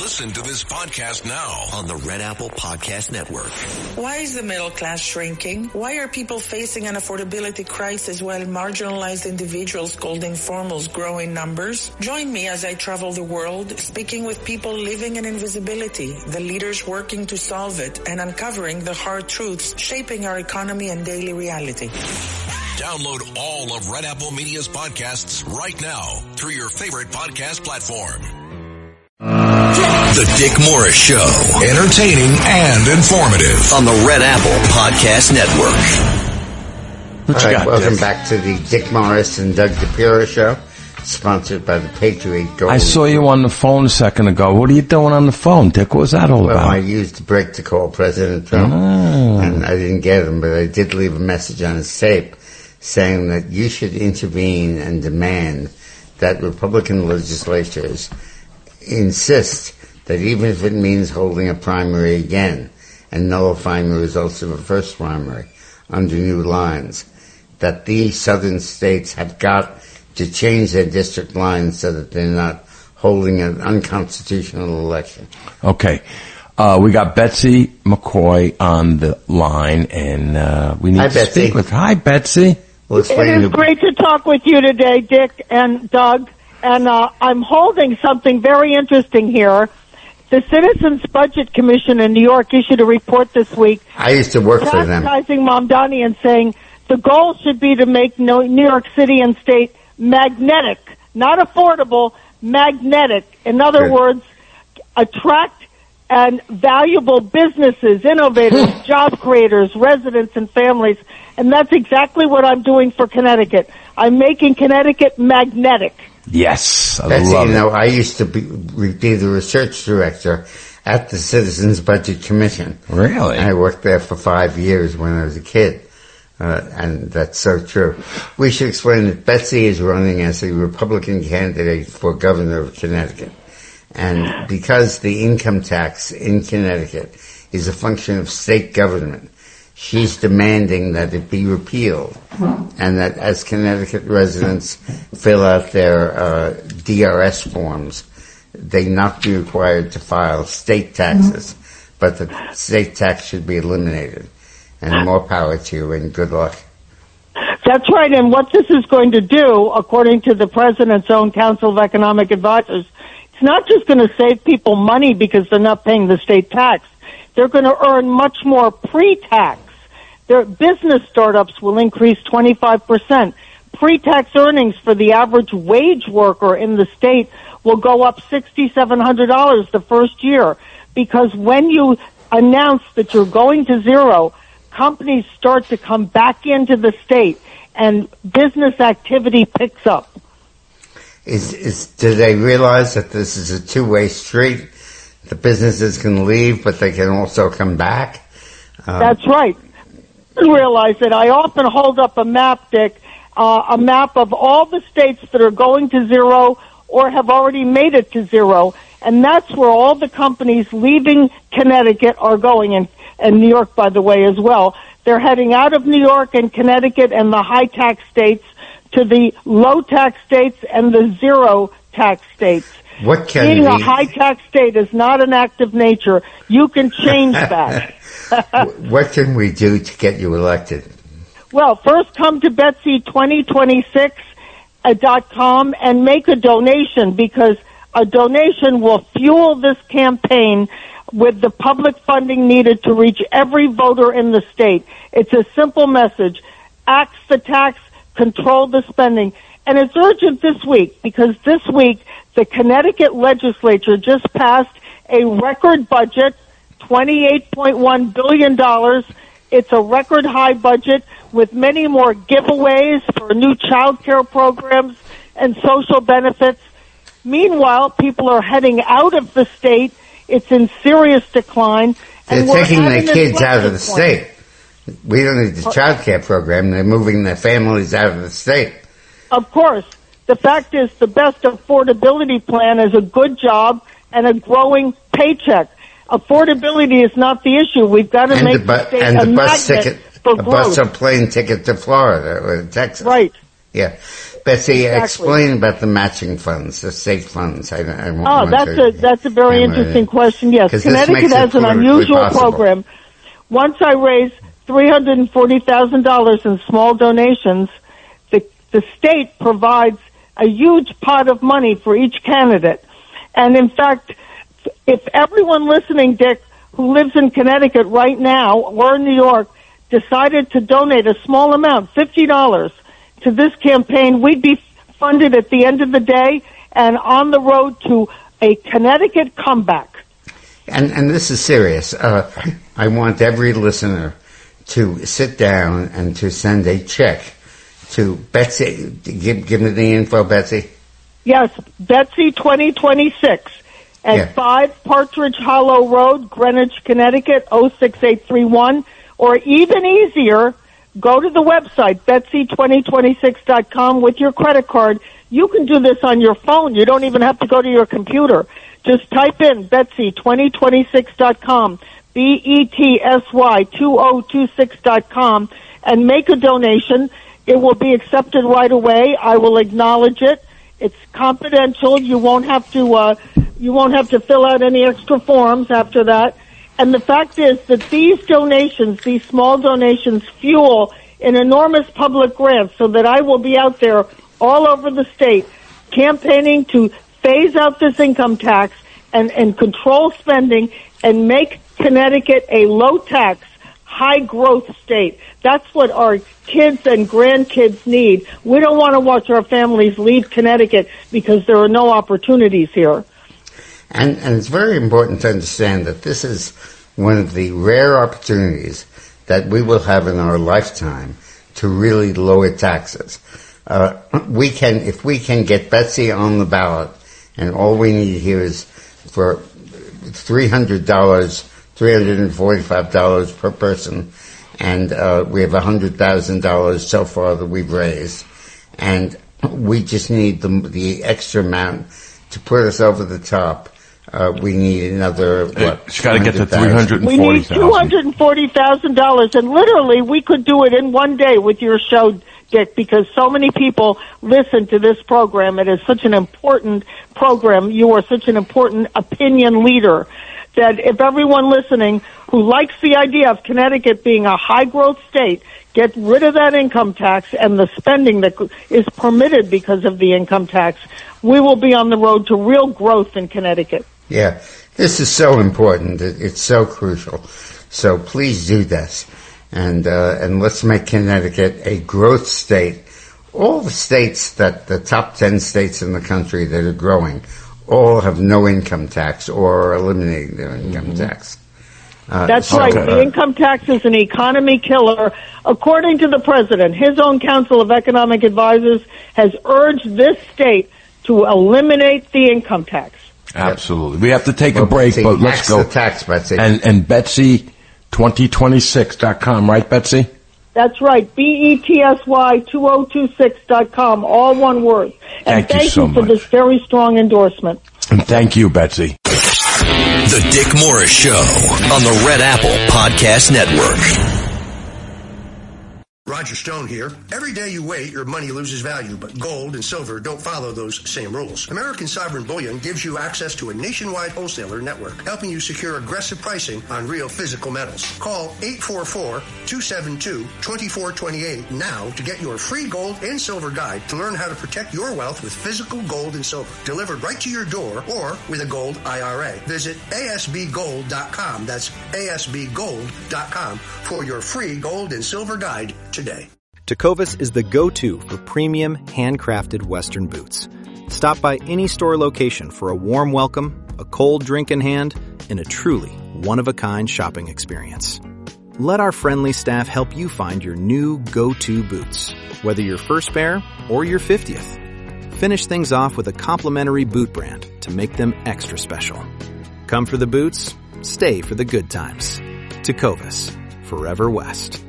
Listen to this podcast now on the Red Apple Podcast Network. Why is the middle class shrinking? Why are people facing an affordability crisis while marginalized individuals called informals grow in numbers? Join me as I travel the world, speaking with people living in invisibility, the leaders working to solve it, and uncovering the hard truths shaping our economy and daily reality. Download all of Red Apple Media's podcasts right now through your favorite podcast platform. The Dick Morris Show. Entertaining and informative on the Red Apple Podcast Network. All right, welcome back to the Dick Morris and Doug DePiro Show, sponsored by the Patriot Gold. I saw you on the phone a second ago. What are you doing on the phone, Dick? What was that all about? Well, I used the break to call President Trump, and I didn't get him, but I did leave a message on his tape saying that you should intervene and demand that Republican legislatures insist that even if it means holding a primary again and nullifying the results of a first primary under new lines, that these southern states have got to change their district lines so that they're not holding an unconstitutional election. Okay. We got Betsy McCaughey on the line, and we need to speak with her. Hi, Betsy. It is great to talk with you today, Dick and Doug. And I'm holding something very interesting here. The Citizens Budget Commission in New York issued a report this week. I used to work for them. Chastising Mamdani and saying the goal should be to make New York City and state magnetic, not affordable, magnetic. In other words, attract and valuable businesses, innovators, job creators, residents, and families. And that's exactly what I'm doing for Connecticut. I'm making Connecticut magnetic. Yes, Betsy, you know, I used to be the research director at the Citizens Budget Commission. Really? And I worked there for 5 years when I was a kid. And that's so true. We should explain that Betsy is running as a Republican candidate for governor of Connecticut. And because the income tax in Connecticut is a function of state government, she's demanding that it be repealed, and that as Connecticut residents fill out their DRS forms, they not be required to file state taxes, but the state tax should be eliminated. And more power to you, and good luck. That's right, and what this is going to do, according to the President's own Council of Economic Advisors, it's not just going to save people money because they're not paying the state tax. They're going to earn much more pre-tax. Their business startups will increase 25%. Pre-tax earnings for the average wage worker in the state will go up $6,700 the first year, because when you announce that you're going to zero, companies start to come back into the state and business activity picks up. Do they realize that this is a two-way street? The businesses can leave, but they can also come back? That's right. Realize that. I often hold up a map, Dick, a map of all the states that are going to zero or have already made it to zero, and that's where all the companies leaving Connecticut are going, and New York, by the way, as well. They're heading out of New York and Connecticut and the high-tax states to the low-tax states and the zero-tax states. Being a high-tax state is not an act of nature. You can change that. What can we do to get you elected? Well, first come to Betsy2026.com and make a donation, because a donation will fuel this campaign with the public funding needed to reach every voter in the state. It's a simple message. Axe the tax, control the spending. And it's urgent this week, because this week the Connecticut legislature just passed a record budget, $28.1 billion. It's a record high budget with many more giveaways for new child care programs and social benefits. Meanwhile, people are heading out of the state. It's in serious decline. They're taking their kids out of the state. We don't need the child care program. They're moving their families out of the state. Of course. The fact is, the best affordability plan is a good job and a growing paycheck. Affordability is not the issue. We've got to make the state a magnet for growth. A bus or plane ticket to Florida or Texas. Right. Yeah. Betsy, Exactly. explain about the matching funds, the state funds. That's a very interesting question. Yes, Connecticut has an unusual program. Once I raise $340,000 in small donations, the state provides a huge pot of money for each candidate. And in fact, if everyone listening, Dick, who lives in Connecticut right now or in New York, decided to donate a small amount, $50, to this campaign, we'd be funded at the end of the day and on the road to a Connecticut comeback. And this is serious. I want every listener to sit down and to send a check to Betsy. Give me the info, Betsy. Yes, Betsy 2026 at 5 Partridge Hollow Road, Greenwich, Connecticut, 06831. Or even easier, go to the website, Betsy2026.com with your credit card. You can do this on your phone. You don't even have to go to your computer. Just type in Betsy2026.com, BETSY2026.com, and make a donation. It will be accepted right away. I will acknowledge it. It's confidential. You won't have to fill out any extra forms after that. And the fact is that these donations, these small donations, fuel an enormous public grant so that I will be out there all over the state campaigning to phase out this income tax and control spending and make Connecticut a low-tax, high-growth state. That's what our kids and grandkids need. We don't want to watch our families leave Connecticut because there are no opportunities here. And it's very important to understand that this is one of the rare opportunities that we will have in our lifetime to really lower taxes. If we can get Betsy on the ballot, and all we need here is for $345 per person, and we have $100,000 so far that we've raised, and we just need the extra amount to put us over the top. We need another, It's got to get to $340,000. We need $240,000, and literally we could do it in one day with your show, Dick, because so many people listen to this program. It is such an important program. You are such an important opinion leader that if everyone listening who likes the idea of Connecticut being a high-growth state, get rid of that income tax and the spending that is permitted because of the income tax, we will be on the road to real growth in Connecticut. Yeah, this is so important. It's so crucial. So please do this, and let's make Connecticut a growth state. All the states the top 10 states in the country that are growing, all have no income tax or are eliminating their income tax. That's right. The income tax is an economy killer. According to the president, his own Council of Economic Advisors has urged this state to eliminate the income tax. Absolutely. We have to take a break, but let's go. The tax, Betsy. And Betsy2026.com, right, Betsy? That's right. BETSY2026.com, all one word. And thank you so for much. this very strong endorsement. And thank you, Betsy. The Dick Morris Show on the Red Apple Podcast Network. Roger Stone here. Every day you wait, your money loses value, but gold and silver don't follow those same rules. American Sovereign Bullion gives you access to a nationwide wholesaler network, helping you secure aggressive pricing on real physical metals. Call 844-272-2428 now to get your free gold and silver guide to learn how to protect your wealth with physical gold and silver, delivered right to your door or with a gold IRA. Visit ASBGold.com. That's ASBGold.com for your free gold and silver guide today. Tecovas is the go-to for premium, handcrafted Western boots. Stop by any store location for a warm welcome, a cold drink in hand, and a truly one-of-a-kind shopping experience. Let our friendly staff help you find your new go-to boots, whether your first pair or your 50th. Finish things off with a complimentary boot brand to make them extra special. Come for the boots, stay for the good times. Tecovas, Forever West.